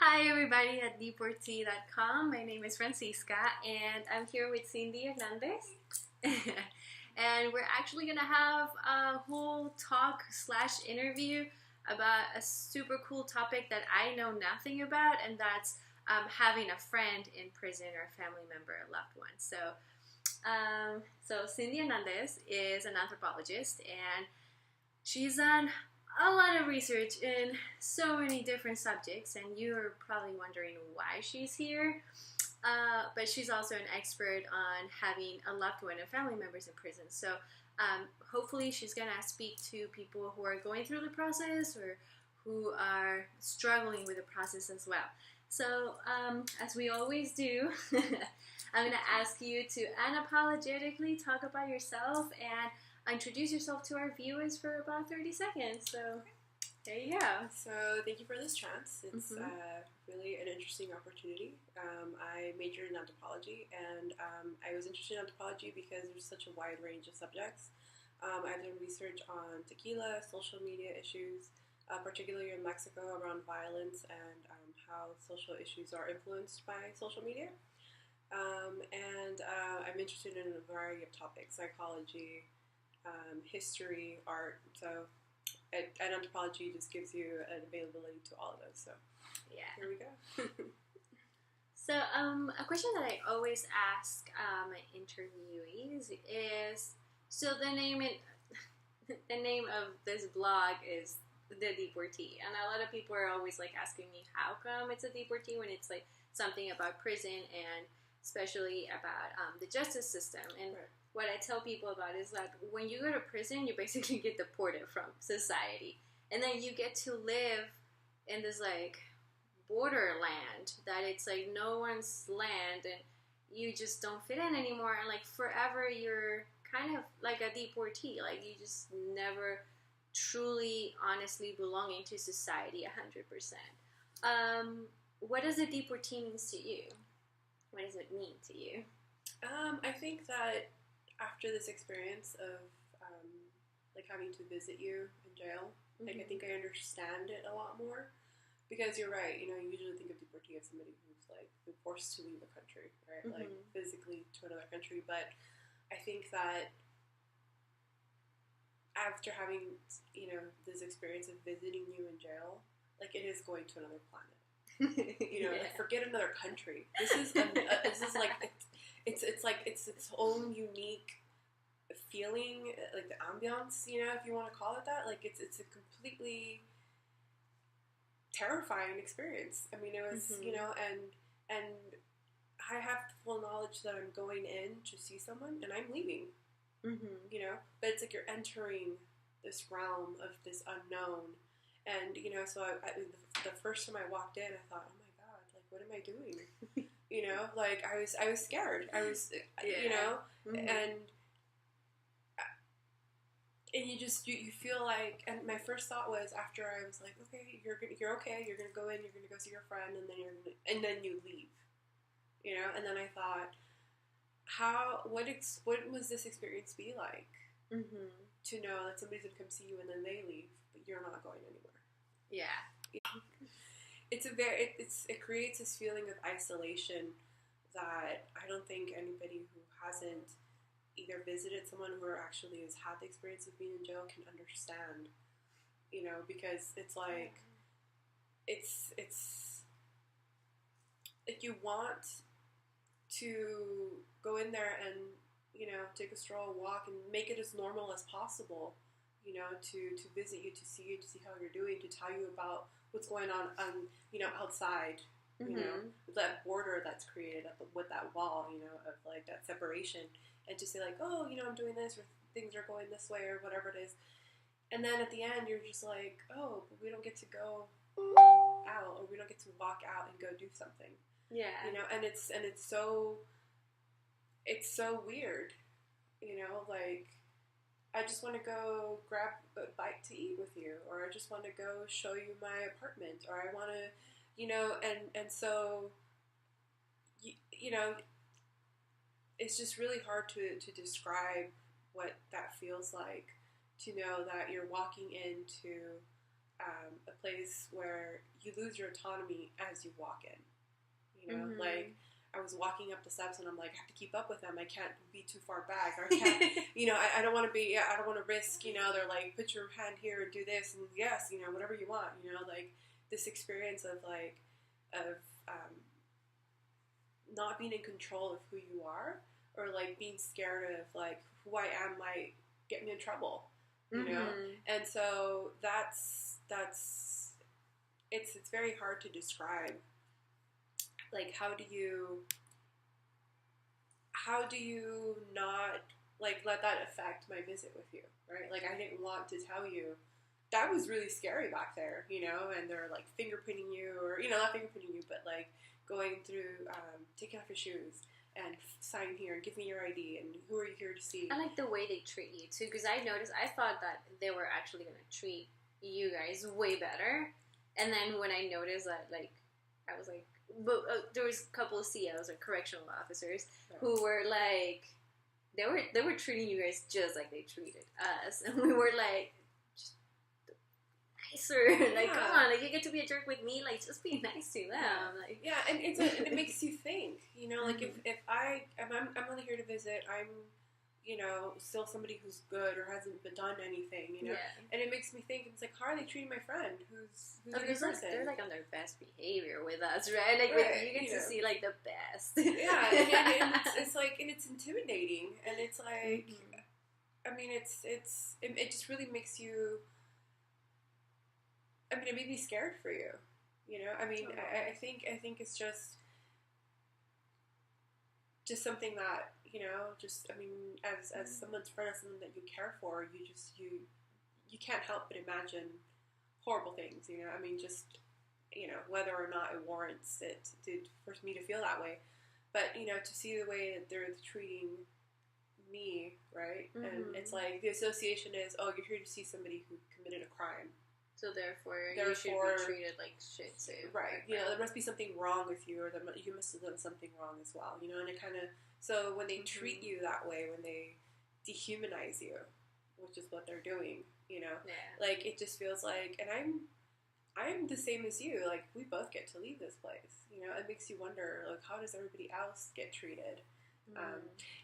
Hi everybody at deportee.com. My name is Francisca and I'm here with Cindy Hernandez. And we're actually going to have a whole talk slash interview about a super cool topic that I know nothing about, and that's having a friend in prison or a family member, a loved one. So Cindy Hernandez is an anthropologist, and she's done a lot of research in so many different subjects, and you're probably wondering why she's here. But she's also an expert on having a loved one and family members in prison. So hopefully she's going to speak to people who are going through the process or who are struggling with the process as well. So as we always do, I'm going to ask you to unapologetically talk about yourself and introduce yourself to our viewers for about 30 seconds. So there you go. So thank you for this chance. It's really an interesting opportunity. I majored in anthropology, and I was interested in anthropology because there's such a wide range of subjects. I've done research on tequila, social media issues, particularly in Mexico around violence and how social issues are influenced by social media. And I'm interested in a variety of topics: psychology, history, art. So and anthropology just gives you an availability to all of those. So yeah, here we go. So a question that I always ask my interviewees is, so the name of this blog is The Deportee, and a lot of people are always like asking me how come it's a deportee when it's like something about prison and especially about the justice system. And Right. What I tell people about is that when you go to prison, you basically get deported from society, and then you get to live in this like borderland that it's like no one's land, and you just don't fit in anymore, and like forever you're kind of like a deportee, like you just never truly honestly belonging to society 100%. What does a deportee means to you? What does it mean to you? I think that after this experience of like having to visit you in jail, like I think I understand it a lot more. Because you're right, you usually think of deportee as somebody who's like been forced to leave the country, right? Like physically to another country. But I think that after having, this experience of visiting you in jail, like it is going to another planet. Like forget another country. This is like it's like it's its own unique feeling, like the ambiance, if you want to call it that. Like it's a completely terrifying experience. I mean, it was, and I have full knowledge that I'm going in to see someone and I'm leaving, but it's like you're entering this realm of this unknown. And, so the first time I walked in, I thought, oh my God, like, what am I doing? Like I was scared. I was, and you just you feel like, and my first thought was after I was like, okay, you're okay, you're gonna go in, you're gonna go see your friend, and then you leave, and then I thought, what was this experience be like, to know that somebody's gonna come see you and then they leave, but you're not going anywhere. Yeah. It creates this feeling of isolation that I don't think anybody who hasn't either visited someone who actually has had the experience of being in jail can understand, because it's like, it's like you want to go in there and, take a stroll, walk, and make it as normal as possible, to visit you, to see you, to see how you're doing, to tell you about what's going on, outside, that border that's created up with that wall, of like that separation. And to say like, oh, I'm doing this, or things are going this way, or whatever it is. And then at the end, you're just like, oh, but we don't get to go out, or we don't get to walk out and go do something. Yeah. And it's so weird. Like, I just want to go grab a bite to eat with you, or I just want to go show you my apartment, or I want to, and so, it's just really hard to describe what that feels like, to know that you're walking into a place where you lose your autonomy as you walk in. You know, like I was walking up the steps and I'm like, I have to keep up with them. I can't be too far back. Or I can't, you know, I don't want to be, I don't want to risk, you know, they're like, put your hand here and do this. And yes, you know, whatever you want, you know, like this experience of like, not being in control of who you are, or like being scared of like who I am might get me in trouble, you know? And so it's very hard to describe. Like, how do you not, like, let that affect my visit with you, right? Like, I didn't want to tell you, that was really scary back there, you know, and they're, like, fingerprinting you, or, you know, not fingerprinting you, but, like, going through, taking off your shoes, and sign here, and give me your ID, and who are you here to see? I like the way they treat you, too, because I thought that they were actually going to treat you guys way better, and then when I noticed that, like, I was like, but there was a couple of COs or correctional officers who were like, they were treating you guys just like they treated us, and we were like, just nicer, like come on, like you get to be a jerk with me, like just be nice to them, like and it makes you think, you know, like if I'm only here to visit, I'm, you know, still somebody who's good or hasn't done anything, you know, and it makes me think, it's like, how are they treating my friend who's a good person? They're like on their best behavior with us, right? Like you get to see like the best. And it's like, and it's intimidating, and it's like, I mean, it just really makes you. I mean, it made me scared for you, you know. I mean, I think it's just something that, you know, just, I mean, as someone's friend, as someone that you care for, you can't help but imagine horrible things, you know. I mean, just, you know, whether or not it warrants it for me to feel that way, but, you know, to see the way that they're treating me, right? And it's like the association is, oh, you're here to see somebody who committed a crime. So therefore you should be treated like shit too. Right. You know, there must be something wrong with you, or you must have done something wrong as well. You know, and it kind of, so when they treat you that way, when they dehumanize you, which is what they're doing, you know, like it just feels like, and I'm the same as you. Like, we both get to leave this place. You know, it makes you wonder, like, how does everybody else get treated?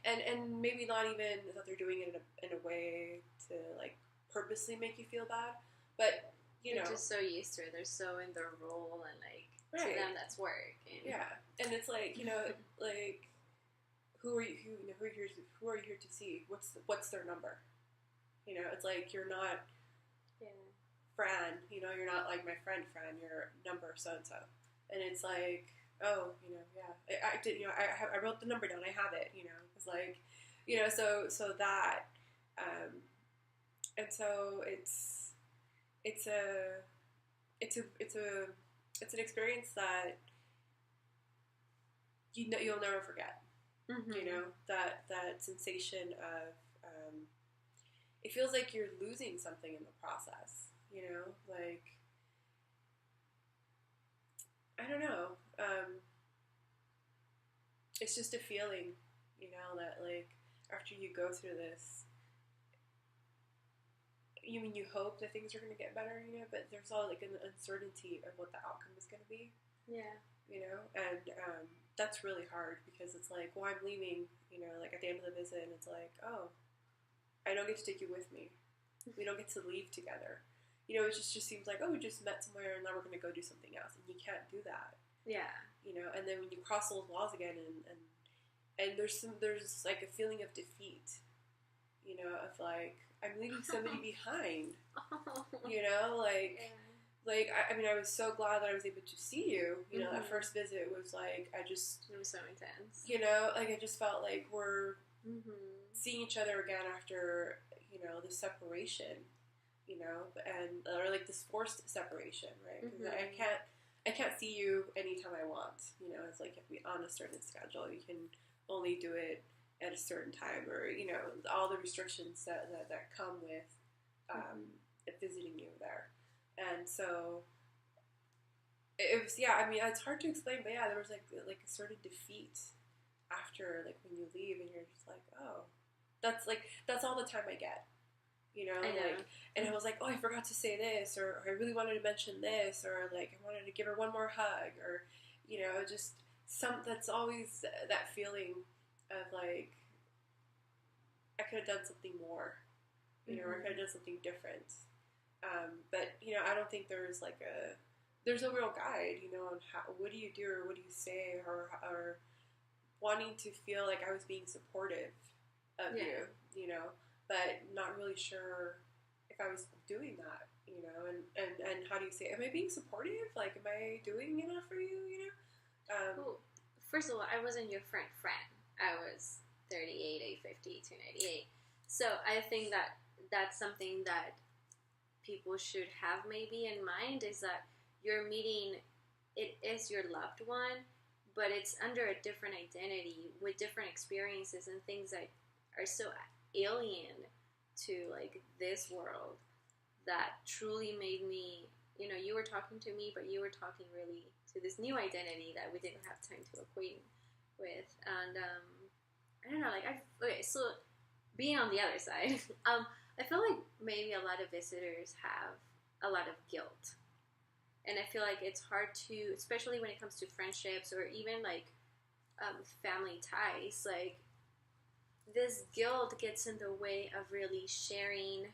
And maybe not even that they're doing it in a way to like purposely make you feel bad, but you know, they're just so used to it. They're so in their role, and like to them that's work. And and it's like, you know, like who are you here to see? What's their number? You know, it's like, you're not Fran. You know, you're not like my friend Fran. You're number so and so, and it's like, oh, you know, I did. You know, I wrote the number down. I have it. You know, it's like, you know, so that, and so it's an experience that you know you'll never forget. You know, that sensation of it feels like you're losing something in the process. You know, like, I don't know. It's just a feeling, you know, that like after you go through this, you hope that things are going to get better, you know, but there's all like an uncertainty of what the outcome is going to be. Yeah. You know, and that's really hard, because it's like, well, I'm leaving, you know, like at the end of the visit, and it's like, oh, I don't get to take you with me. We don't get to leave together. You know, it just seems like, oh, we just met somewhere and now we're going to go do something else, and you can't do that. Yeah. You know, and then when you cross those walls again, and there's like a feeling of defeat, you know, of like, I'm leaving somebody behind, you know, like, I mean, I was so glad that I was able to see you, you know, that first visit was like, it was so intense, you know, like, I just felt like we're seeing each other again after, you know, the separation, you know, or like this forced separation, right, because I can't see you anytime I want, you know, it's like, you have to be on a certain schedule, you can only do it at a certain time, or, you know, all the restrictions that come with visiting you there. And so it was, I mean, it's hard to explain, but there was like a sort of defeat after, like, when you leave, and you're just like, oh, that's all the time I get, you know, I know. like, and I was like, oh, I forgot to say this, or I really wanted to mention this, or like I wanted to give her one more hug, or, you know, just that's always that feeling of like I could have done something more, you know, or I could have done something different. But you know, I don't think there's a real guide, you know, on what do you do or what do you say, or wanting to feel like I was being supportive of you, you know, but not really sure if I was doing that, you know, and how do you say, am I being supportive? Like, am I doing enough for you, you know? Well, first of all, I wasn't your friend. I was 38, 50, 298. So I think that that's something that people should have maybe in mind, is that you're meeting, it is your loved one, but it's under a different identity with different experiences and things that are so alien to like this world that truly made me, you know, you were talking to me, but you were talking really to this new identity that we didn't have time to acquaint with. And I don't know, like so being on the other side, I feel like maybe a lot of visitors have a lot of guilt. And I feel like it's hard to, especially when it comes to friendships or even like family ties, like this guilt gets in the way of really sharing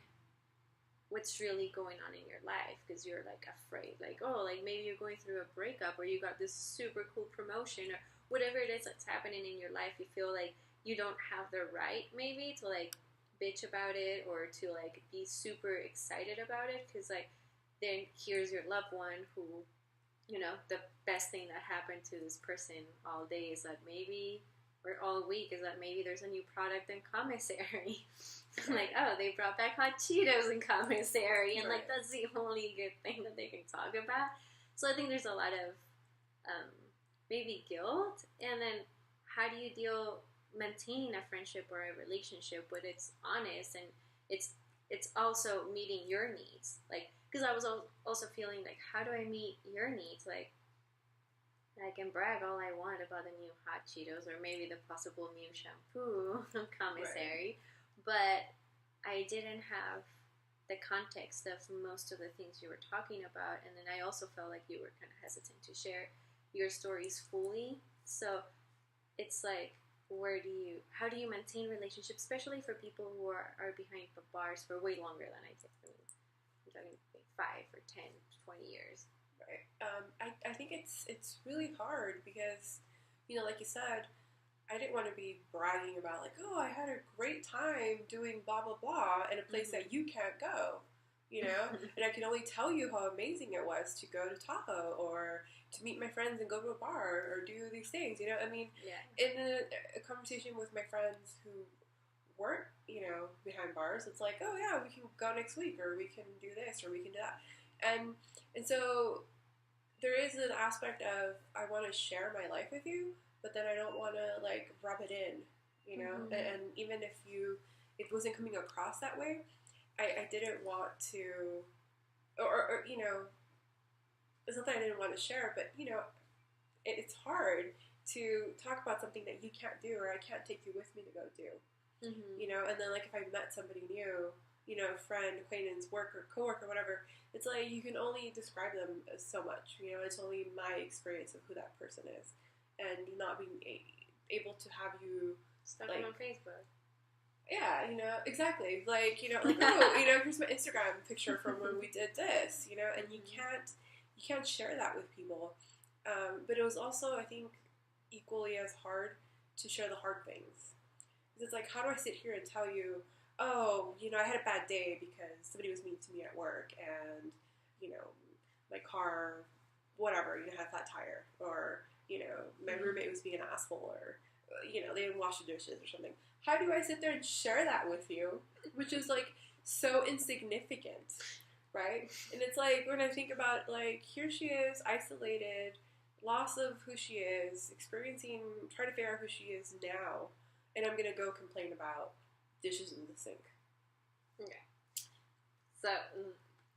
what's really going on in your life, because you're like afraid, like, oh, like maybe you're going through a breakup, or you got this super cool promotion, or whatever it is that's happening in your life. You feel like you don't have the right maybe to like bitch about it or to like be super excited about it, because like then here's your loved one who, you know, the best thing that happened to this person all day is that maybe, or all week, is that maybe there's a new product in commissary. Like, oh, they brought back hot Cheetos in commissary, and like that's the only good thing that they can talk about. So I think there's a lot of maybe guilt, and then how do you maintaining a friendship or a relationship when it's honest and it's also meeting your needs, like, because I was also feeling like, how do I meet your needs? Like, I can brag all I want about the new hot Cheetos or maybe the possible new shampoo commissary, but I didn't have the context of most of the things you were talking about, and then I also felt like you were kind of hesitant to share your stories fully. So it's like, how do you maintain relationships, especially for people who are behind the bars for way longer than I did? I mean, I'm talking like 5 or 10, 20 years. Right. I think it's really hard because, you know, like you said, I didn't want to be bragging about like, oh, I had a great time doing blah, blah, blah in a place that you can't go, you know? And I can only tell you how amazing it was to go to Tahoe or to meet my friends and go to a bar or do these things, you know? I mean, in a conversation with my friends who weren't, you know, behind bars, it's like, oh yeah, we can go next week, or we can do this, or we can do that. And so there is an aspect of, I want to share my life with you, but then I don't want to like rub it in, you know? And even if it wasn't coming across that way, I didn't want to, or you know, it's not that I didn't want to share, but, you know, it's hard to talk about something that you can't do, or I can't take you with me to go do, you know? And then, like, if I met somebody new, you know, a friend, acquaintance, worker, coworker, whatever, it's like you can only describe them as so much, you know? It's only my experience of who that person is, and not being able to have you stuck like, on Facebook. Yeah, you know, exactly. Like, you know, like, oh, you know, here's my Instagram picture from when we did this, you know, and you can't share that with people. But it was also, I think, equally as hard to share the hard things. Because it's like, how do I sit here and tell you, oh, you know, I had a bad day because somebody was mean to me at work, and, you know, my car, whatever, you know, had a flat tire, or, you know, my roommate was being an asshole, or, you know, they didn't wash the dishes or something. How do I sit there and share that with you? Which is, like, so insignificant. Right? And it's like, when I think about, like, here she is, isolated, loss of who she is, trying to figure out who she is now, and I'm going to go complain about dishes in the sink. Okay. So,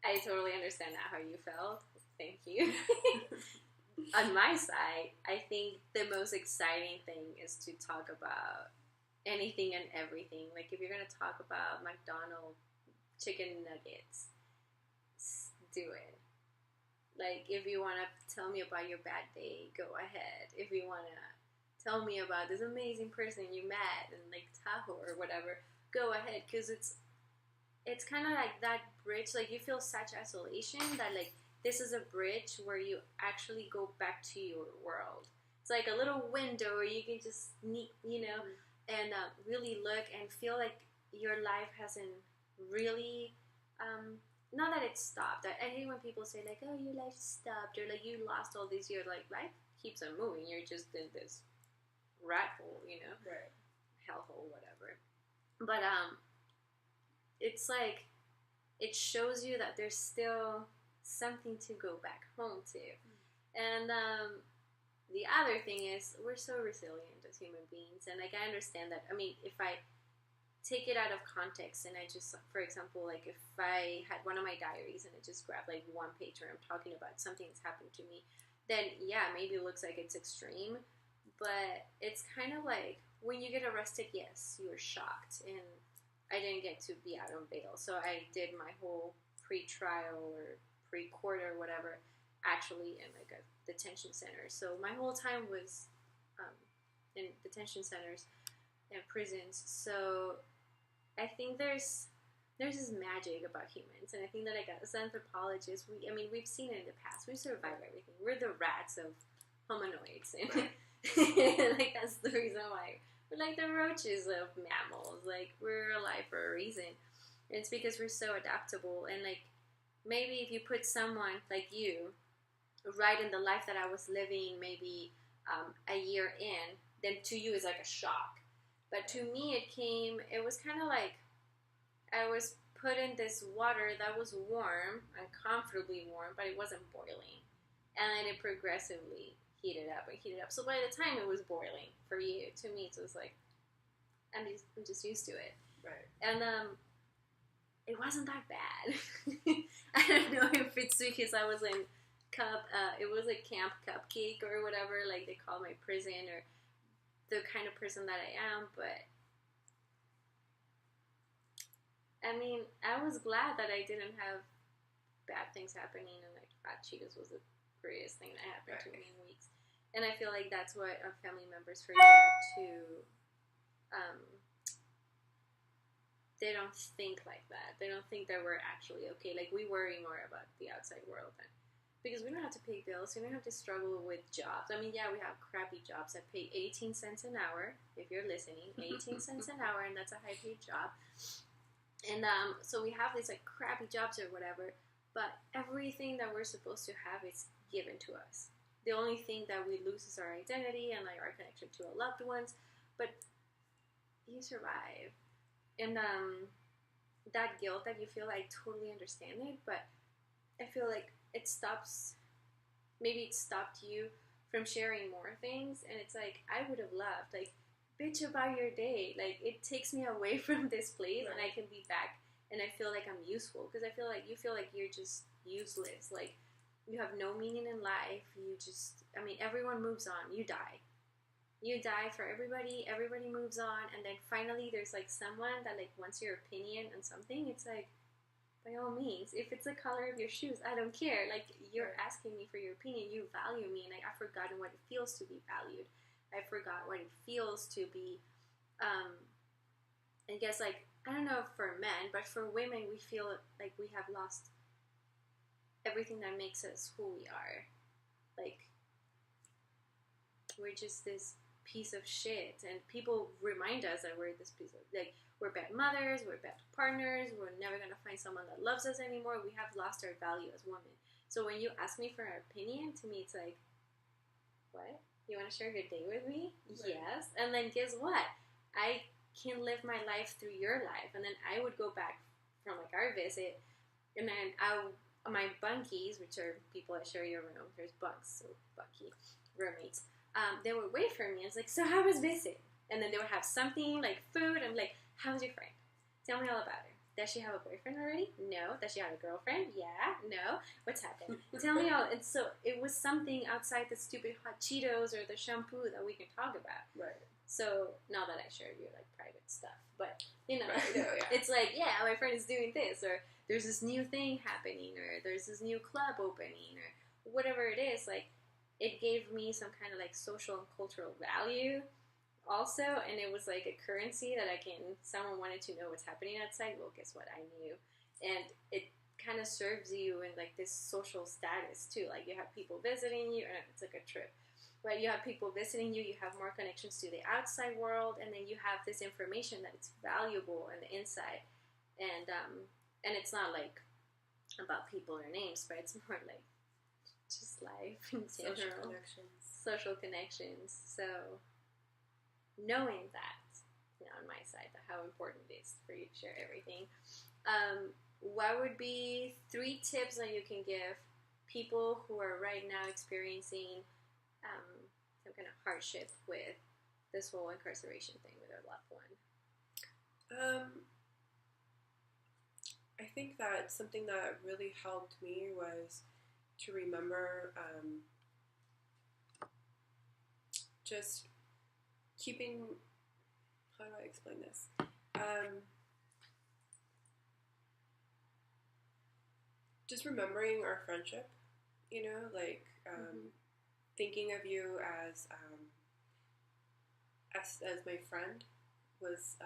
I totally understand how you felt. Thank you. On my side, I think the most exciting thing is to talk about anything and everything. Like, if you're going to talk about McDonald's chicken nuggets, do it. Like, if you want to tell me about your bad day, go ahead. If you want to tell me about this amazing person you met in Lake Tahoe or whatever, go ahead. Because it's kind of like that bridge. Like, you feel such isolation that, like, this is a bridge where you actually go back to your world. It's like a little window where you can just sneak, and really look and feel like your life hasn't really, not that it stopped. I hate when people say, like, oh, your life stopped, or, like, you lost all these years. Like, life keeps on moving. You're just in this rat hole, Right. hellhole, whatever. But, it's like, it shows you that there's still something to go back home to. And, the other thing is, we're so resilient as human beings, and, like, I understand that. I mean, if I take it out of context, and I just, for example, like, if I had one of my diaries, and I just grabbed, like, one page where I'm talking about something that's happened to me, then, yeah, maybe it looks like it's extreme, but it's kind of like, when you get arrested, yes, you were shocked, and I didn't get to be out on bail, so I did my whole pre-trial, or pre-court, or whatever, actually in, like, a detention center. So my whole time was in detention centers and prisons. So I think there's this magic about humans, and I think that, like, as anthropologists, we've seen it in the past. We survive everything. We're the rats of hominoids, and like, that's the reason why we're like the roaches of mammals. Like, we're alive for a reason, and it's because we're so adaptable. And, like, maybe if you put someone like you right in the life that I was living, maybe a year in, then to you it's like a shock. But to me, it was kind of like I was put in this water that was warm, uncomfortably warm, but it wasn't boiling. And then it progressively heated up and heated up. So by the time it was boiling for you, to me, it was like, I'm just used to it. Right. And it wasn't that bad. I don't know if it's because I was in it was a Camp Cupcake or whatever, like they call my prison, or the kind of person that I am, but I mean, I was glad that I didn't have bad things happening, and, like, hot Cheetos was the greatest thing that happened to me in weeks. And I feel like that's what our family members forget to, they don't think like that. They don't think that we're actually okay. Like, we worry more about the outside world than, because we don't have to pay bills. We don't have to struggle with jobs. I mean, yeah, we have crappy jobs that pay 18 cents an hour, if you're listening. 18 cents an hour, and that's a high-paid job. And so we have these, like, crappy jobs or whatever, but everything that we're supposed to have is given to us. The only thing that we lose is our identity and, like, our connection to our loved ones, but you survive. And that guilt that you feel, I totally understand it, but I feel like it stops, maybe it stopped you from sharing more things, and it's like, I would have loved, like, bitch about your day, like, it takes me away from this place, and I can be back, and I feel like I'm useful, because I feel like you feel like you're just useless, like, you have no meaning in life, you just, I mean, everyone moves on, you die for everybody moves on, and then finally there's, like, someone that, like, wants your opinion on something. It's like, by all means, if it's the color of your shoes, I don't care. Like, you're asking me for your opinion. You value me, and, like, I've forgotten what it feels to be valued. I forgot what it feels to be, I guess, like, I don't know for men, but for women, we feel like we have lost everything that makes us who we are. Like, we're just this piece of shit, and people remind us that we're this piece of, like, we're bad mothers, we're bad partners, we're never going to find someone that loves us anymore. We have lost our value as women. So when you ask me for an opinion, to me it's like, what? You want to share your day with me? Right. Yes. And then guess what? I can live my life through your life. And then I would go back from, like, our visit, and then my bunkies, which are people that share your room, there's bunks, so bunkie, roommates, they would wait for me. I was like, so how was visit? And then they would have something, like, food. I'm like, how's your friend? Tell me all about her. Does she have a boyfriend already? No. Does she have a girlfriend? Yeah. No. What's happened? Tell me all. And so it was something outside the stupid hot Cheetos or the shampoo that we can talk about. Right. So, not that I share your, like, private stuff, but, Yeah. it's like, yeah, my friend is doing this, or there's this new thing happening, or there's this new club opening, or whatever it is, like, it gave me some kind of, like, social and cultural value also, and it was, like, a currency that someone wanted to know what's happening outside, well, guess what, I knew, and it kind of serves you in, like, this social status, too, like, you have people visiting you, and it's like a trip. Right, you have people visiting you, you have more connections to the outside world, and then you have this information that it's valuable on the inside, and it's not like about people or names, but it's more like just life in general, social connections. So knowing that, on my side, how important it is for you to share everything. What would be 3 tips that you can give people who are right now experiencing some kind of hardship with this whole incarceration thing with their loved one? I think that something that really helped me was to remember just keeping, how do I explain this? Just remembering our friendship, like thinking of you as my friend was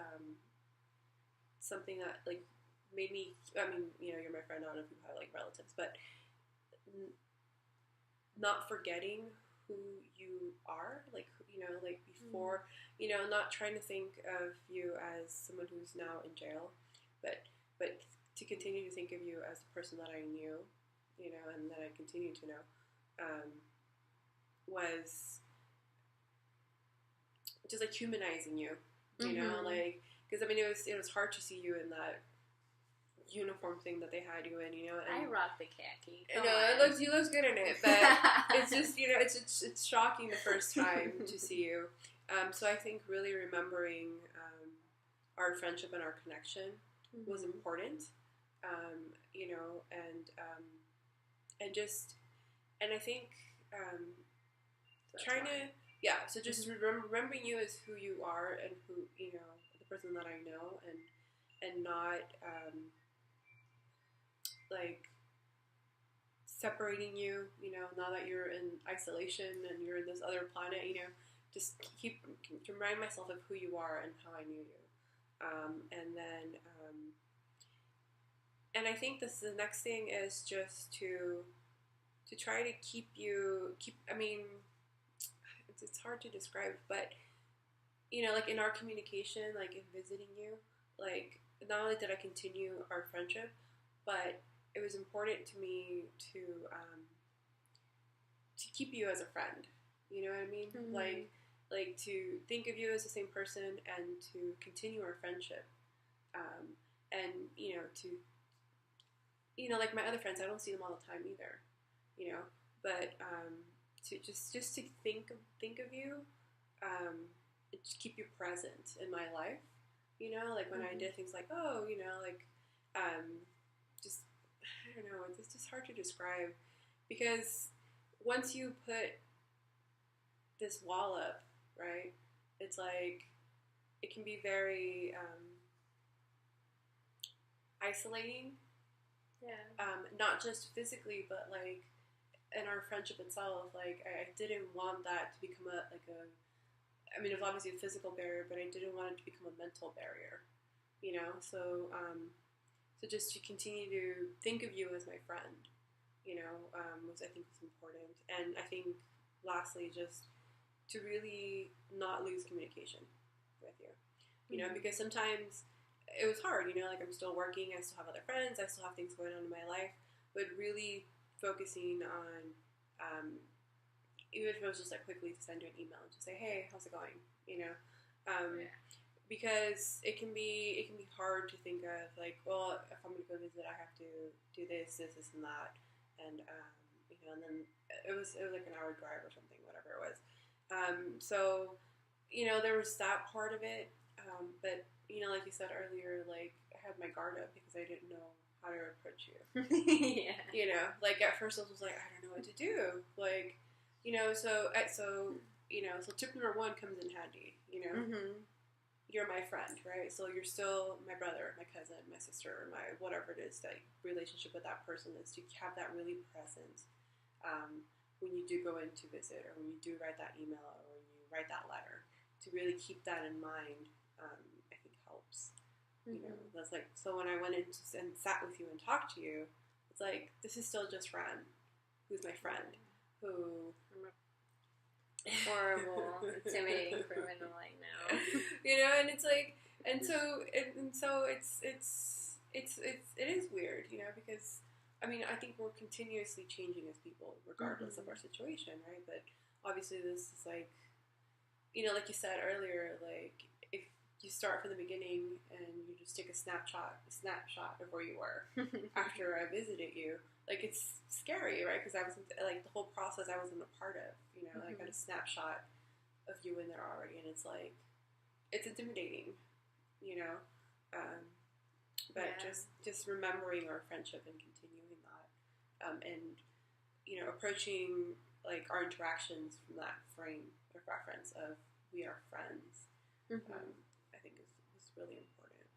something that like made me. I mean, you're my friend. I don't know if you have like relatives, but not forgetting who you are, like before, not trying to think of you as someone who's now in jail, but to continue to think of you as the person that I knew, and that I continue to know. Was just like humanizing you, like, because I mean it was hard to see you in that uniform thing that they had you in, and I rock the khaki. You look good in it, but it's just it's shocking the first time to see you. So I think really remembering our friendship and our connection was important, and I think. So just remembering you as who you are and who, the person that I know, and not, like, separating you, now that you're in isolation and you're in this other planet, just to remind myself of who you are and how I knew you. And then, and I think the next thing is just to try to I mean, it's hard to describe, but, like in our communication, like in visiting you, like not only did I continue our friendship, but it was important to me to keep you as a friend. You know what I mean? Mm-hmm. Like to think of you as the same person and to continue our friendship. And, to, like my other friends, I don't see them all the time either. But to just to think of you, just keep you present in my life, like when I did things like, just, I don't know, it's just hard to describe, because once you put this wall up, right, it's like, it can be very isolating, not just physically, but like, in our friendship itself, like, I didn't want that to become I mean, it was obviously a physical barrier, but I didn't want it to become a mental barrier, so just to continue to think of you as my friend, was, I think, was important. And I think, lastly, just to really not lose communication with you, because sometimes it was hard, like, I'm still working, I still have other friends, I still have things going on in my life, but really focusing on, even if it was just like quickly to send you an email and just say, hey, how's it going? Because it can be hard to think of, like, well, if I'm going to go visit, I have to do this, and that, and and then it was like an hour drive or something, whatever it was. So, there was that part of it, but like you said earlier, like, I had my guard up because I didn't know how to approach you. Yeah. Like, at first I was like, I don't know what to do. Like, so so tip number one comes in handy, Mm-hmm. You're my friend, right? So you're still my brother, my cousin, my sister, my whatever it is that relationship with that person is, to have that really present when you do go in to visit, or when you do write that email, or when you write that letter, to really keep that in mind, I think helps. Mm-hmm. That's like, so when I went in and sat with you and talked to you, it's like, this is still just Fran, who's my friend, who... Horrible, intimidating criminal, I know. And it's like, and so it is weird, because I mean, I think we're continuously changing as people, regardless of our situation, right? But obviously, this is like, like you said earlier, like if you start from the beginning and you just take a snapshot of where you were after I visited you. Like, it's scary, right? Because I was, like, the whole process I wasn't a part of, I got a snapshot of you in there already, and it's like, it's intimidating, but just remembering our friendship and continuing that, and, approaching, like, our interactions from that frame of reference of we are friends, I think is really important.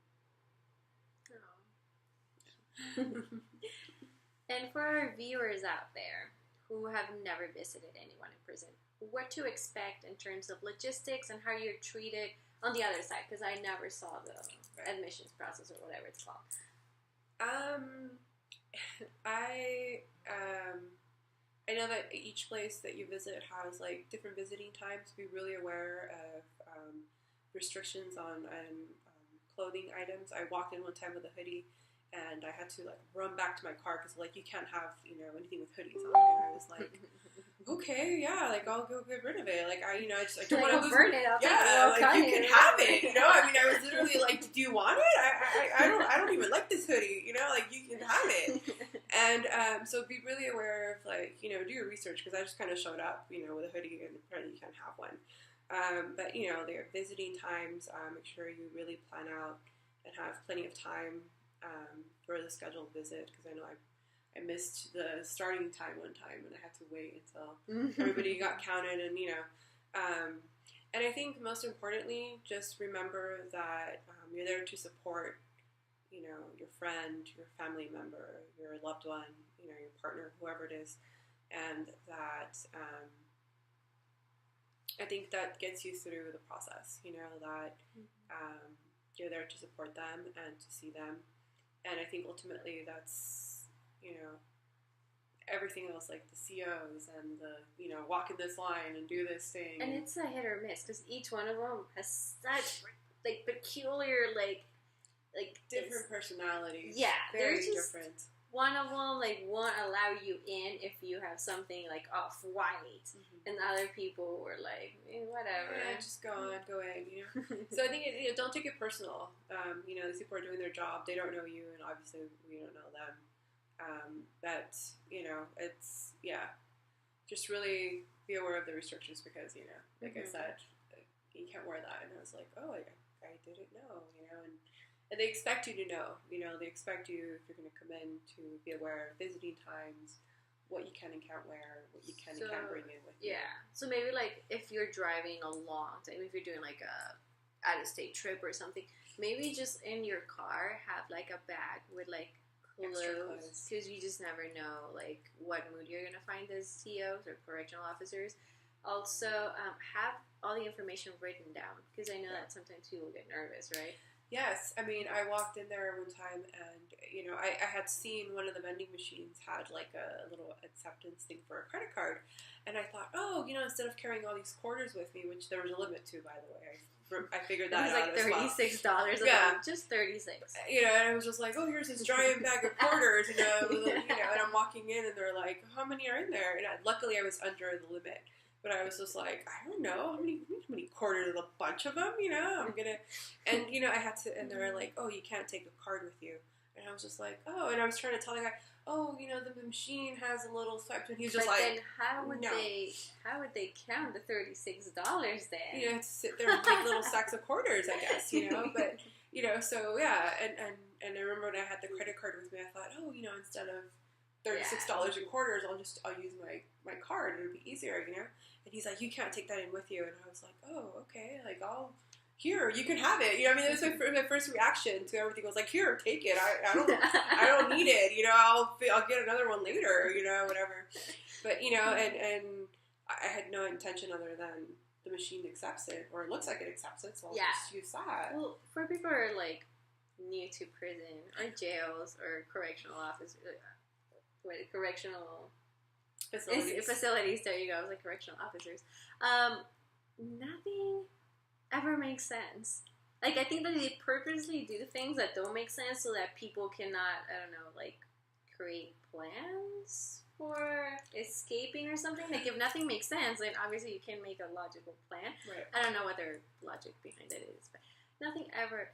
Oh. And for our viewers out there who have never visited anyone in prison, what to expect in terms of logistics and how you're treated on the other side? Because I never saw the admissions process or whatever it's called. I know that each place that you visit has like different visiting times. Be really aware of restrictions on clothing items. I walked in one time with a hoodie, and I had to like run back to my car because like you can't have anything with hoodies on. And I was like, okay, yeah, like I'll go get rid of it. Like I don't want to lose burn it. I'll take like you can have it. I mean, I was literally like, do you want it? I don't even like this hoodie. Like you can have it. And so be really aware of like do your research, because I just kind of showed up with a hoodie and apparently you can't have one. But their visiting times. Make sure you really plan out and have plenty of time for the scheduled visit, because I know I missed the starting time one time and I had to wait until everybody got counted, and and I think most importantly, just remember that you're there to support your friend, your family member, your loved one, your partner, whoever it is, and that I think that gets you through the process, that you're there to support them and to see them. And I think ultimately that's, everything else, like the COs and the, walk in this line and do this thing. And it's a hit or miss, because each one of them has such, like, peculiar, like different personalities. Yeah. Very there's just different. One of them, like, won't allow you in if you have something, like, off-white. And other people were like, whatever. Yeah, just go in. So I think, don't take it personal. These people are doing their job. They don't know you, and obviously we don't know them. But, it's, just really be aware of the restrictions, because, like I said, you can't wear that. And I was like, oh, I didn't know, and they expect you to know, they expect you, if you're going to come in, to be aware of visiting times, what you can and can't wear, what you can and can't bring in with you. Yeah. So maybe, like, if you're driving a long time, if you're doing, like, a out-of-state trip or something, maybe just in your car have, like, a bag with, like, clothes, because you just never know, like, what mood you're going to find as COs or correctional officers. Also, have all the information written down, because I know that sometimes people get nervous, right? Yes, I mean, I walked in there one time, and, I had seen one of the vending machines had, like, a little acceptance thing for a credit card, and I thought, oh, instead of carrying all these quarters with me, which there was a limit to, by the way, I figured that out as well. It was like $36 a month, just 36. And I was just like, oh, here's this giant bag of quarters, and I'm walking in, and they're like, how many are in there? And luckily I was under the limit. But I was just like, I don't know, how many quarters, a bunch of them, I'm gonna, and, I had to, and they were like, oh, you can't take a card with you. And I was just like, oh, and I was trying to tell the guy, oh, the machine has a little swipe, and he's just but like, then how would they count the $36 then? You have to sit there and take little sacks of quarters, I guess, but, so, yeah, and I remember when I had the credit card with me, I thought, oh, instead of $36 in quarters, I'll use my card, it'll be easier, and And he's like, you can't take that in with you. And I was like, oh, okay, like here, you can have it. You know, I mean, that was my first reaction to everything. I was like, here, take it. I don't need it. You know, I'll get another one later. You know, whatever. But you know, and I had no intention other than the machine accepts it, or it looks like it accepts it. So I'll just use that. Well, for people who are like new to prison or jails or correctional office, correctional facilities. There you go. I was like correctional officers. Nothing ever makes sense. Like, I think that they purposely do things that don't make sense so that people cannot, I don't know, like, create plans for escaping or something. Like, if nothing makes sense, then obviously you can make a logical plan. Right. I don't know what their logic behind it is, but nothing ever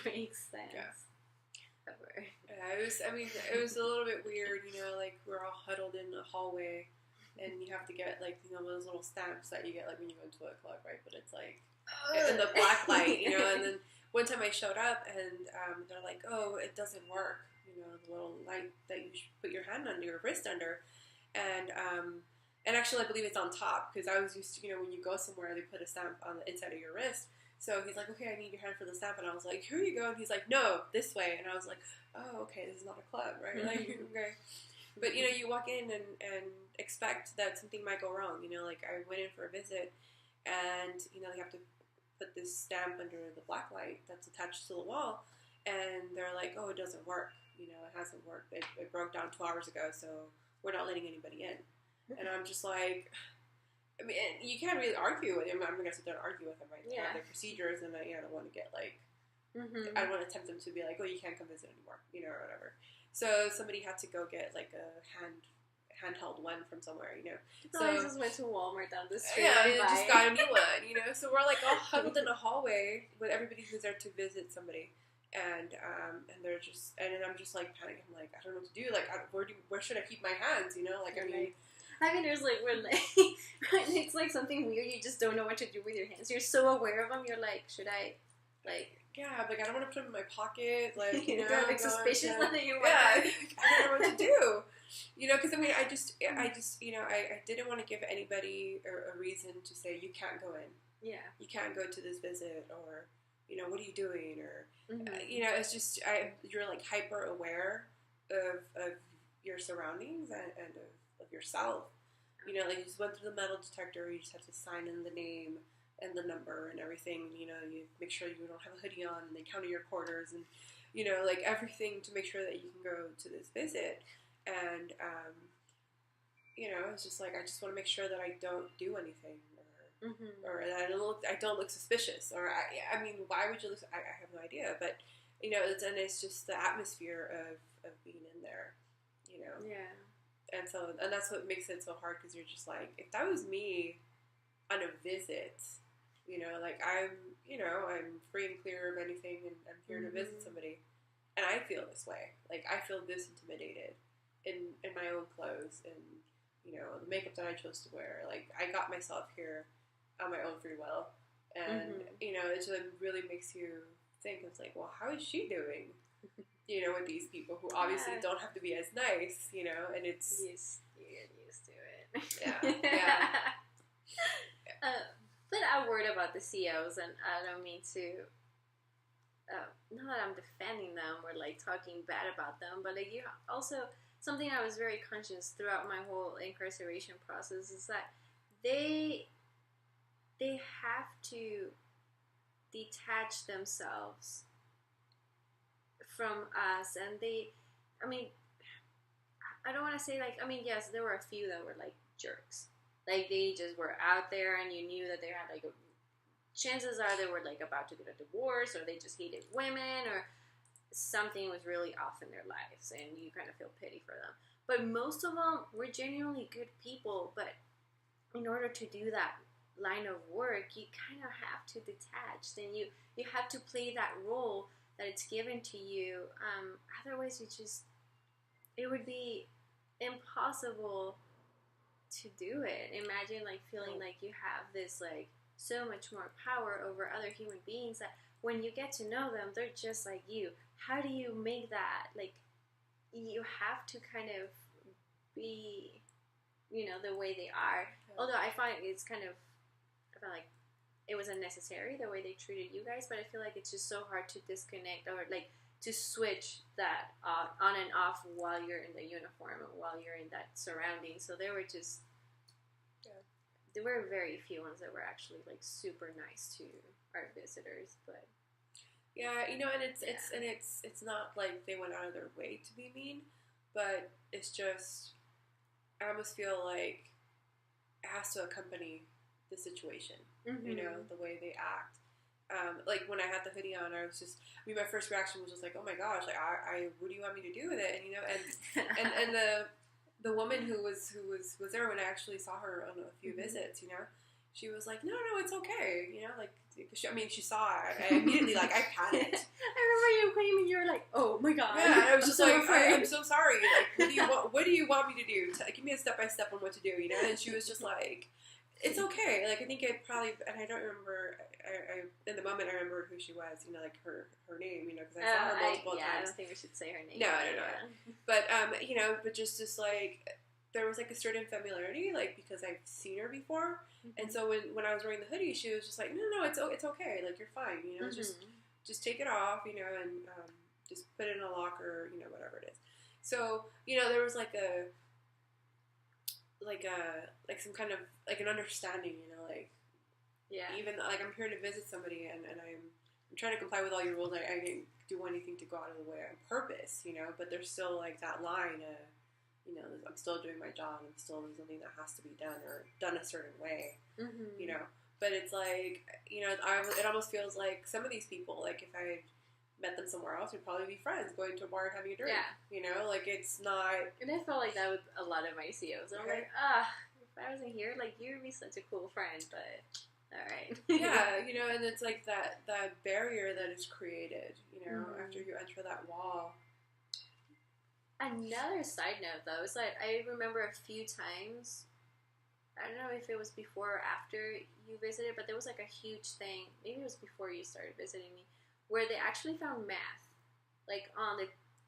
makes sense. Yeah. Ever. Yeah, it was a little bit weird, you know, like, we're all huddled in the hallway, and you have to get, like, you know, those little stamps that you get, like, when you go into a club, right? But it's, like, in the black light, you know, and then one time I showed up, and they're like, oh, it doesn't work, you know, the little light that you should put your hand under, your wrist under, and actually I believe it's on top, because I was used to, you know, when you go somewhere, they put a stamp on the inside of your wrist. So he's like, okay, I need your hand for the stamp. And I was like, here you go. And he's like, no, this way. And I was like, oh, okay, this is not a club, right? Like, okay. But, you know, you walk in and expect that something might go wrong. You know, like, I went in for a visit, and, you know, they have to put this stamp under the black light that's attached to the wall. And they're like, oh, it doesn't work. You know, it hasn't worked. It broke down 2 hours ago, so we're not letting anybody in. And I'm just like... I mean, you can't really argue with him. I'm going to sit there and argue with him, right? Yeah. Their procedures, and I don't want to get, like, I don't want to tempt them to be like, oh, you can't come visit anymore, you know, or whatever. So somebody had to go get, like, a handheld one from somewhere, you know. So I just went to Walmart down the street. Yeah, and just got a new one, you know. So we're, like, all huddled in a hallway with everybody who's there to visit somebody. And they're just, and I'm just, like, panicking. I'm like, I don't know what to do. Like, where should I keep my hands, you know? Like, I mean, there's like, when, like, it's like something weird, you just don't know what to do with your hands. You're so aware of them, you're like, should I, like... Yeah, like, I don't want to put them in my pocket, like, you know... They're, like, suspicious that you want I don't know what to do. You know, because, I mean, I just, you know, I didn't want to give anybody a reason to say, you can't go in. Yeah. You can't go to this visit, or, you know, what are you doing, or, you know, it's just, you're, like, hyper aware of your surroundings and of yourself. You know, like, you just went through the metal detector, you just have to sign in the name and the number and everything, you know, you make sure you don't have a hoodie on, and they counter your quarters, and, you know, like, everything to make sure that you can go to this visit. And, you know, it's just like, I just want to make sure that I don't do anything, or that I don't look suspicious, or, I mean, why would you look, I have no idea, but, you know, it's just the atmosphere of being in there, you know. Yeah. And that's what makes it so hard, because you're just like, if that was me on a visit, you know, like, I'm free and clear of anything, and I'm here to visit somebody, and I feel this way. Like, I feel this intimidated in my own clothes, and, you know, the makeup that I chose to wear. Like, I got myself here on my own free will, and, you know, it just really makes you think, it's like, well, how is she doing? You know, with these people who obviously don't have to be as nice, you know, and it's... You get used to it. Yeah. But a word about the COs, and I don't mean to... not that I'm defending them or, like, talking bad about them, but, like, you also... Something I was very conscious throughout my whole incarceration process is that they have to detach themselves from us, and I mean, I don't want to say, like, I mean, yes, there were a few that were, like, jerks. Like, they just were out there, and you knew that they had, like, chances are they were, like, about to get a divorce, or they just hated women, or something was really off in their lives, and you kind of feel pity for them. But most of them were genuinely good people, but in order to do that line of work, you kind of have to detach, and you have to play that role that it's given to you. Otherwise, it would be impossible to do it. Imagine, like, feeling like you have this, like, so much more power over other human beings that when you get to know them, they're just like you. How do you make that, like, you have to kind of be the way they are. Yeah. Although I find it's kind of, I felt like it was unnecessary the way they treated you guys, but I feel like it's just so hard to disconnect or like to switch that on and off while you're in the uniform and while you're in that surrounding. So there were just, there were very few ones that were actually like super nice to our visitors, but. Yeah, and it's not like they went out of their way to be mean, but it's just, I almost feel like it has to accompany the situation, the way they act. Like when I had the hoodie on, I was just, my first reaction was just like, oh my gosh, like I what do you want me to do with it? And and the woman who was there when I actually saw her on a few visits, she was like, no, it's okay, like, she saw it. I immediately, like, I panicked. I remember you came and you were like, oh my god. Yeah, I was just like, I'm so sorry. Like, what do you want me to do? Give me a step-by-step on what to do, And she was just like, it's okay. Like, I think it probably, and I don't remember, I in the moment I remembered who she was, like her name, because I saw her multiple times. I don't think we should say her name. No. But, but just like, there was like a certain familiarity, like, because I've seen her before. And so when I was wearing the hoodie, she was just like, no, it's okay, like, you're fine, just take it off, and just put it in a locker, whatever it is. So, there was like some kind of, like, an understanding, like, even, like, I'm here to visit somebody, and I'm trying to comply with all your rules. I didn't do anything to go out of the way on purpose, but there's still, like, that line of, I'm still doing my job, and still there's something that has to be done, or done a certain way, but it's like, it almost feels like some of these people, like, if I met them somewhere else, we'd probably be friends, going to a bar and having a drink, like, it's not, and I felt like that with a lot of my COs. I'm like, if I wasn't here, like, you'd be such a cool friend, but alright. Yeah, and it's like that barrier that is created, after you enter that wall. Another side note, though, is like I remember a few times, I don't know if it was before or after you visited, but there was like a huge thing, maybe it was before you started visiting me, where they actually found math, like, on the,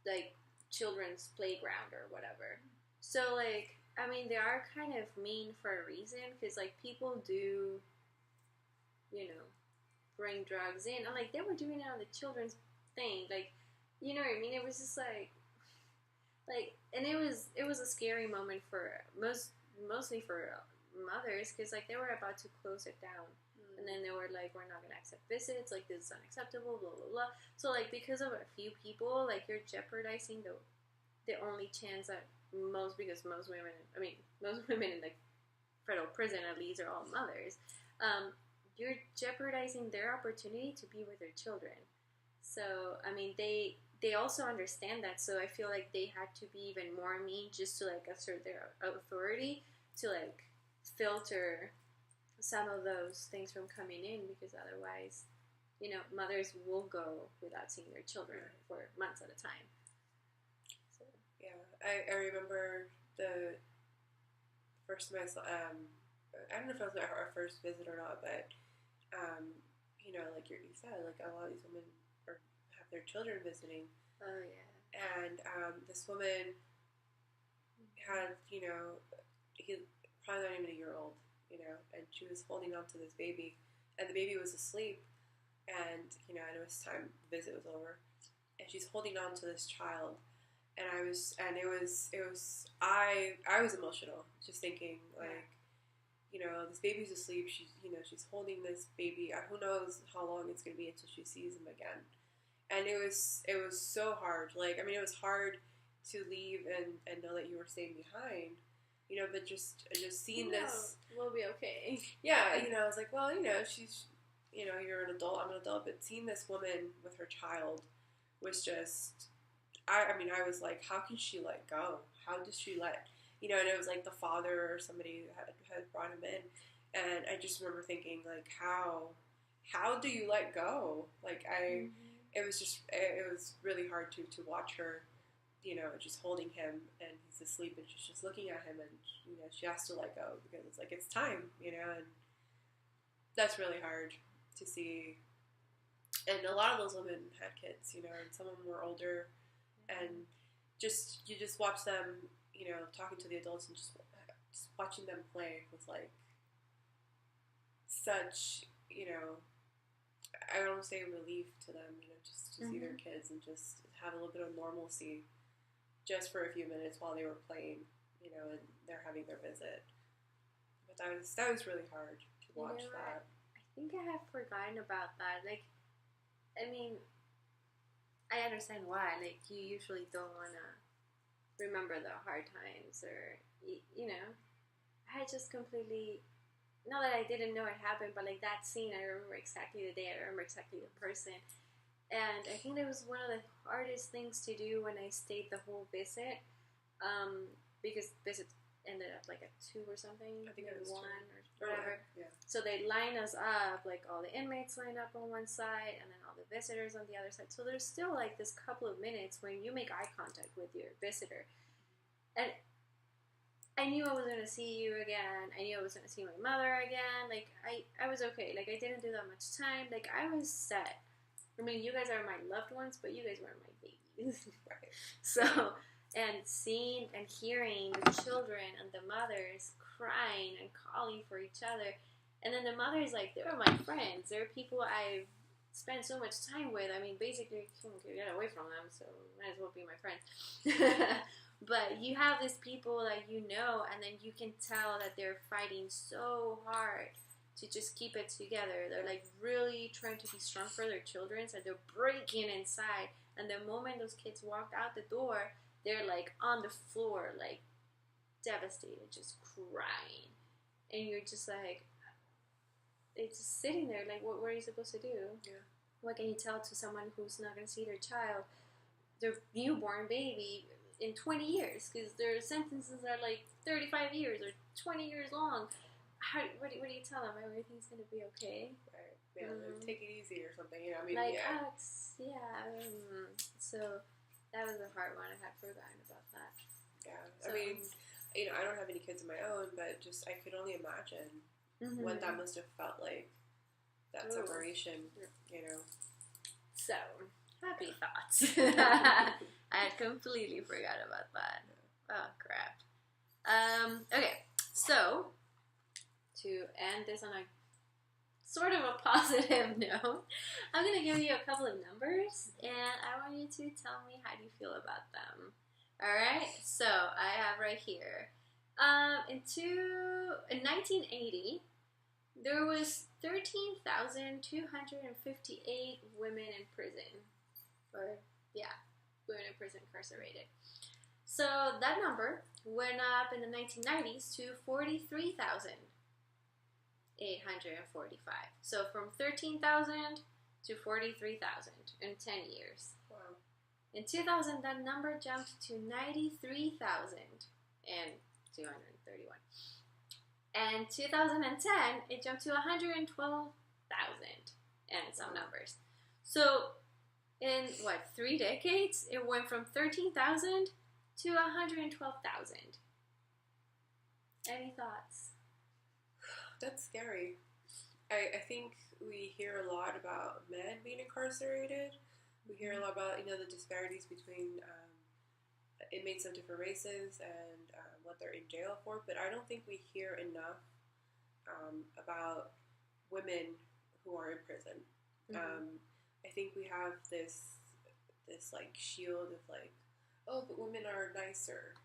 like, children's playground or whatever. So, like, I mean, they are kind of mean for a reason, because, like, people do, bring drugs in, and, like, they were doing it on the children's thing, like, you know what I mean? It was just like, and it was a scary moment for mostly for mothers, because, like, they were about to close it down, and then they were like, we're not gonna accept visits, like, this is unacceptable, blah blah blah. So, like, because of a few people, like, you're jeopardizing the only chance that most women in the federal prison, at least, are all mothers. You're jeopardizing their opportunity to be with their children. So, I mean, they also understand that, so I feel like they had to be even more mean just to, like, assert their authority to, like, filter some of those things from coming in, because otherwise, mothers will go without seeing their children for months at a time. So. Yeah, I remember the first time I saw, I don't know if it was our first visit or not, but, like you said, like, a lot of these women have their children visiting. Oh, yeah. And this woman had, he's probably not even a year old, and she was holding on to this baby, and the baby was asleep, and, and it was time, the visit was over, and she's holding on to this child, and I was emotional, just thinking, like, this baby's asleep, she's holding this baby, who knows how long it's going to be until she sees him again. And it was so hard. Like, I mean, it was hard to leave and know that you were staying behind, but just seeing this. We'll be okay. Yeah, I was like, well, she's, you're an adult, I'm an adult, but seeing this woman with her child was just, I was like, how can she let go? How does she let, and it was like the father or somebody had brought him in, and I just remember thinking, like, how do you let go? Like, it was really hard to watch her, just holding him, and he's asleep, and she's just looking at him, and, she has to let go, because it's like, it's time, and that's really hard to see. And a lot of those women had kids, and some of them were older, and you just watch them, talking to the adults, and just just watching them play was like such, I don't want to say relief to them, just to see their kids and just have a little bit of normalcy just for a few minutes while they were playing, and they're having their visit. But that was really hard to watch that. I think I have forgotten about that. Like, I mean, I understand why. Like, you usually don't want to remember the hard times or, I just completely, not that I didn't know it happened, but like that scene, I remember exactly the day, I remember exactly the person. And I think that was one of the hardest things to do when I stayed the whole visit, because visits ended up like at 2 or something. I think it was 1 2. or whatever. Yeah. So they line us up, like all the inmates line up on one side and then all the visitors on the other side. So there's still like this couple of minutes when you make eye contact with your visitor. And I knew I was going to see you again. I knew I was going to see my mother again. Like, I was okay. Like, I didn't do that much time. Like, I was set. I mean, you guys are my loved ones, but you guys weren't my babies. Right. So, and seeing and hearing the children and the mothers crying and calling for each other. And then the mothers, like, they're my friends. They're people I've spent so much time with. I mean, basically, you can't get away from them, so might as well be my friends. But you have these people that and then you can tell that they're fighting so hard to just keep it together. They're like really trying to be strong for their children, so they're breaking inside. And the moment those kids walked out the door, they're like on the floor, like devastated, just crying. And you're just like, it's just sitting there, like, what are you supposed to do? Yeah. What can you tell to someone who's not going to see their child, their newborn baby, in 20 years, because their sentences are like 35 years or 20 years long. What do you tell them? Everything's going to be okay? Right. Yeah, take it easy or something. I mean, like, yeah. So that was a hard one. I had forgotten about that. Yeah. So, I mean, I don't have any kids of my own, but just I could only imagine what that must have felt like, that separation, So, happy thoughts. I had completely forgot about that. Oh, crap. Okay, so, to end this on a sort of a positive note, I'm going to give you a couple of numbers, and I want you to tell me how you feel about them. Alright, so I have right here. In 1980, there was 13,258 women in prison. Women in prison incarcerated. So that number went up in the 1990s to 43,845. So from 13,000 to 43,000 in 10 years. Wow. In 2000, that number jumped to 93,231. And 2010, it jumped to 112,000 and some numbers. So in, 3 decades, it went from 13,000 to 112,000. Any thoughts? That's scary. I think we hear a lot about men being incarcerated. We hear a lot about, the disparities between inmates of different races and what they're in jail for, but I don't think we hear enough about women who are in prison. I think we have this like shield of like, oh, but women are nicer,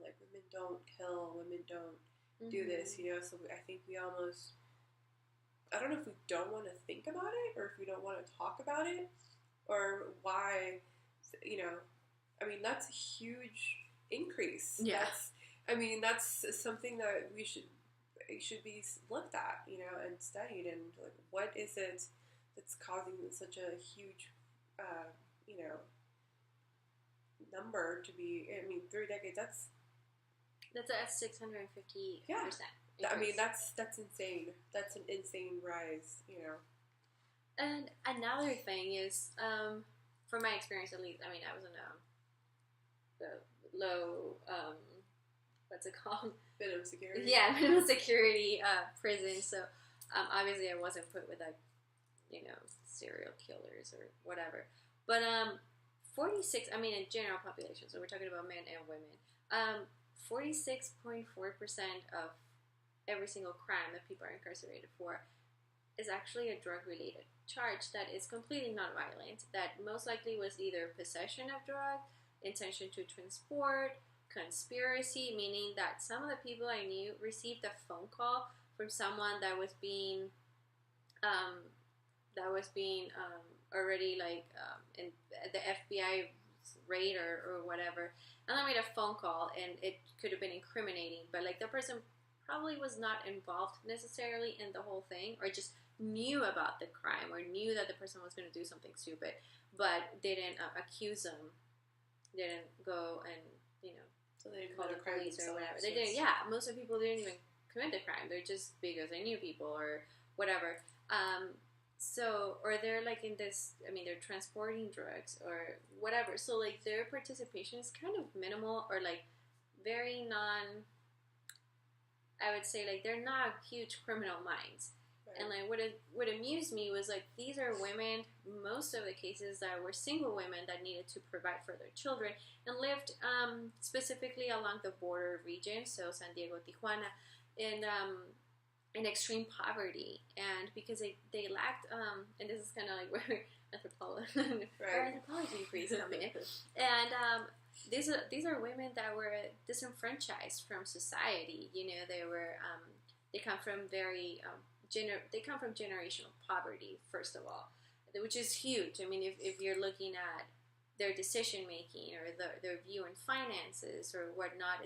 like women don't kill, women don't do this, so I think we almost, I don't know if we don't want to think about it or if we don't want to talk about it or why, I mean, that's a huge increase. Yeah. That's something that it should be looked at, and studied, and like, what is it that's causing such a huge, number to be, 3 decades, that's a 650%. Yeah. Increase. I mean, that's insane. That's an insane rise, And another thing is, from my experience at least, I mean, I was in the low, what's it called? Minimum security. Yeah, minimum security prison. So obviously I wasn't put with like, serial killers or whatever. But 46, I mean, in general population, so we're talking about men and women. 46.4% of every single crime that people are incarcerated for is actually a drug-related charge that is completely non-violent, that most likely was either possession of drug, intention to transport, conspiracy, meaning that some of the people I knew received a phone call from someone that was being already in the FBI raid or whatever, and I made a phone call, and it could have been incriminating, but like the person probably was not involved necessarily in the whole thing, or just knew about the crime, or knew that the person was going to do something stupid, but didn't accuse them, didn't go and so they didn't call the police or whatever. They didn't. Yeah, most of the people didn't even commit the crime. They're just because they knew people or whatever. Or they're like in this. I mean, they're transporting drugs or whatever. So like their participation is kind of minimal or like very non. I would say like they're not huge criminal minds. Right. And like what amused me was like these are women, most of the cases that were single women that needed to provide for their children and lived specifically along the border region, so San Diego, Tijuana, in extreme poverty, and because they lacked and this is kind of like where anthropology degrees come in, and these are women that were disenfranchised from society. They come from they come from generational poverty, first of all, which is huge. I mean, if you're looking at their decision making or their view in finances or whatnot,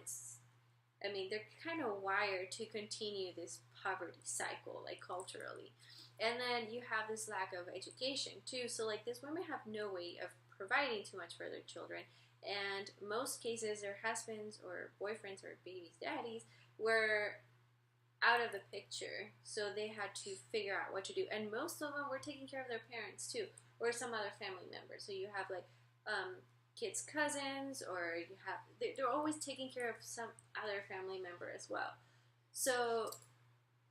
they're kind of wired to continue this poverty cycle, like culturally. And then you have this lack of education too. So like these women have no way of providing too much for their children. And most cases, their husbands or boyfriends or babies' daddies were out of the picture, so they had to figure out what to do. And most of them were taking care of their parents too, or some other family members. So you have like kids' cousins, or they're always taking care of some other family member as well. So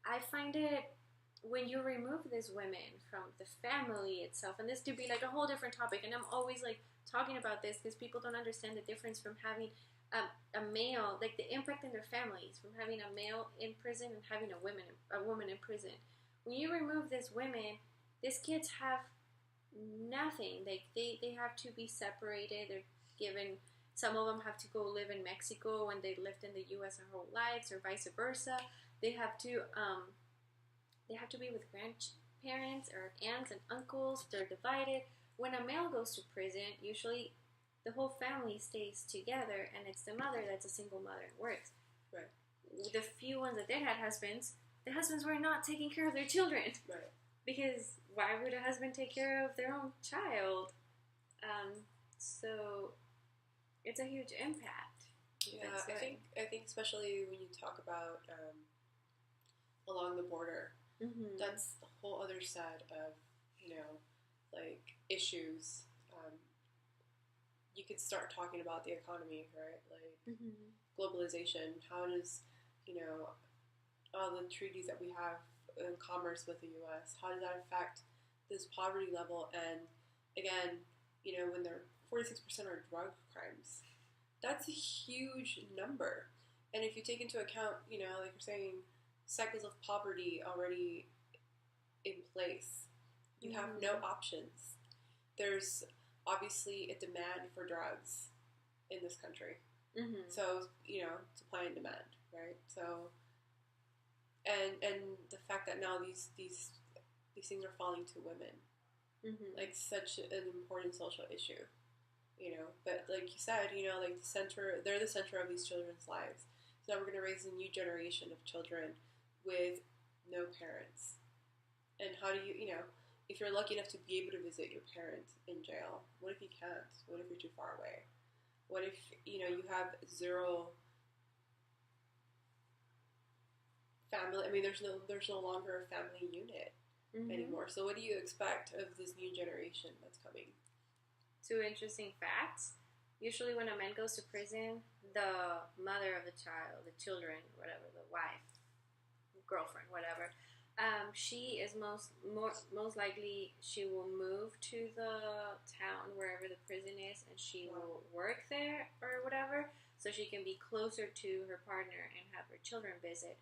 I find it, when you remove these women from the family itself, and this could be like a whole different topic, and I'm always like talking about this because people don't understand the difference from having a male, like the impact in their families, from having a male in prison and having a woman in prison. When you remove these women, these kids have nothing. Like they have to be separated. They're given. Some of them have to go live in Mexico when they lived in the U.S. their whole lives, or vice versa. They have to be with grandparents or aunts and uncles. They're divided. When a male goes to prison, usually the whole family stays together, and it's the mother that's a single mother and works. Right. The few ones that did have husbands, the husbands were not taking care of their children. Right. Because why would a husband take care of their own child? So it's a huge impact. Yeah, I think especially when you talk about along the border, that's the whole other side of like issues. You could start talking about the economy, right? Like globalization. How does all the treaties that we have in commerce with the U.S. how does that affect this poverty level? And again, when they're 46% are drug crimes, that's a huge number. And if you take into account, like you're saying, cycles of poverty already in place, you have no options. There's obviously a demand for drugs in this country. So, supply and demand, right? So, and the fact that now these things are falling to women, like such an important social issue, But like you said, like they're the center of these children's lives. So now we're going to raise a new generation of children with no parents. And how do you, if you're lucky enough to be able to visit your parents in jail, what if you can't? What if you're too far away? What if, you have zero family? I mean, there's no longer a family unit anymore. So what do you expect of this new generation that's coming? Two interesting facts. Usually when a man goes to prison, the mother of the child, the children, whatever, the wife, girlfriend, whatever, she is most likely she will move to the town wherever the prison is, and she will work there or whatever. so she can be closer to her partner and have her children visit.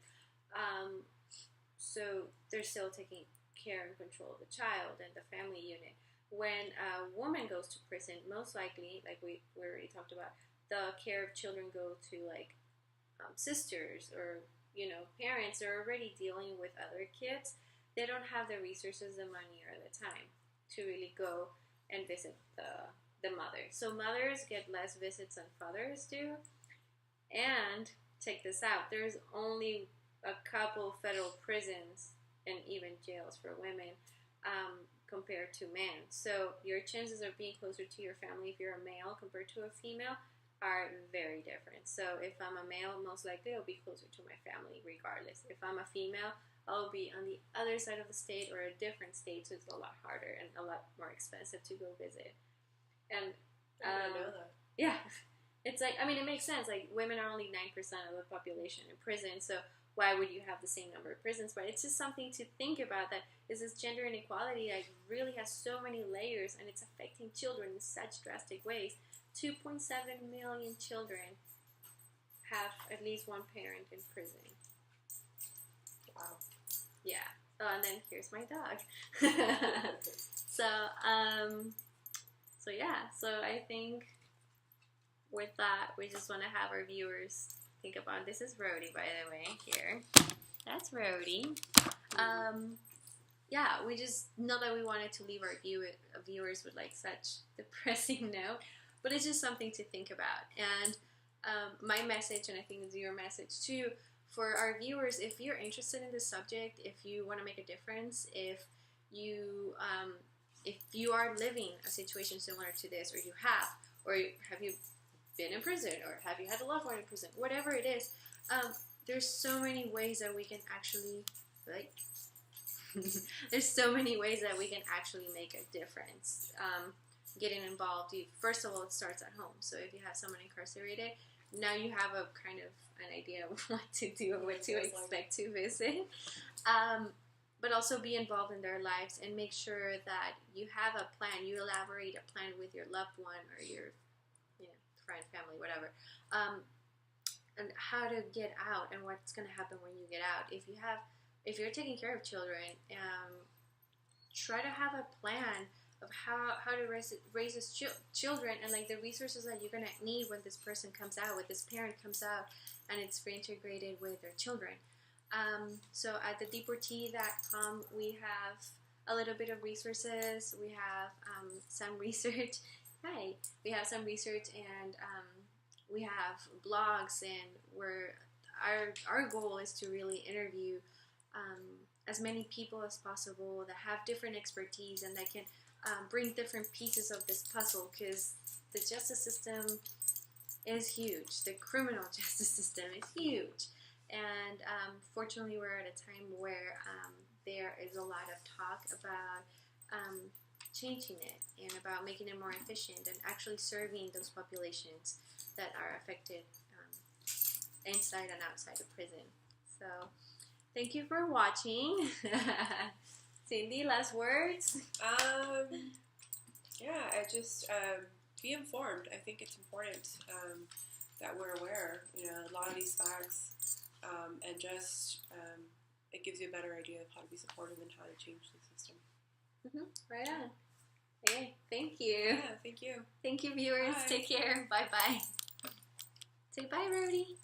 So they're still taking care and control of the child and the family unit. When a woman goes to prison, most likely, like we already talked about, the care of children go to like sisters or parents are already dealing with other kids. They don't have the resources, the money, or the time to really go and visit the mother. So mothers get less visits than fathers do. And check this out: there's only a couple federal prisons and even jails for women compared to men. So your chances of being closer to your family if you're a male compared to a female are very different. So if I'm a male, most likely I'll be closer to my family regardless. If I'm a female, I'll be on the other side of the state or a different state, so it's a lot harder and a lot more expensive to go visit. And I didn't know that. Yeah, it's like, it makes sense. Like, women are only 9% of the population in prison, so why would you have the same number of prisons? But it's just something to think about, that is this gender inequality like really has so many layers, and it's affecting children in such drastic ways. 2.7 million children have at least one parent in prison. Wow. Yeah. Oh, and then here's my dog. So yeah. So I think with that, we just want to have our viewers think about, this is Rhodey, by the way, here. That's Rhodey. Yeah, we just know that we wanted to leave our viewers with like such depressing note, but it's just something to think about. And my message, and I think it's your message too, for our viewers, if you're interested in this subject, if you want to make a difference, if you are living a situation similar to this, or have you been in prison, or have you had a loved one in prison, whatever it is, there's so many ways that we can actually there's so many ways that we can actually make a difference. Getting involved, first of all, it starts at home. So if you have someone incarcerated, now you have a kind of an idea of what to do and what to expect to visit. But also be involved in their lives and make sure that you have a plan. You elaborate a plan with your loved one or your friend, family, whatever, and how to get out and what's going to happen when you get out. If you're taking care of children, try to have a plan of how to raise his children, and like the resources that you're gonna need when this person comes out, when this parent comes out, and it's reintegrated with their children. So at thedeportee.com, we have a little bit of resources. We have some research. Hi, we have some research, and we have blogs, and our goal is to really interview as many people as possible that have different expertise and that can bring different pieces of this puzzle, because the justice system is huge. The criminal justice system is huge. And fortunately, we're at a time where there is a lot of talk about changing it and about making it more efficient and actually serving those populations that are affected inside and outside of prison. So thank you for watching. Cindy, last words? Yeah, I just be informed. I think it's important that we're aware, a lot of these facts, and just it gives you a better idea of how to be supportive and how to change the system. Right on. Okay, thank you. Yeah, thank you. Thank you, viewers. Bye. Take care. Bye-bye. Say bye, Rhodey.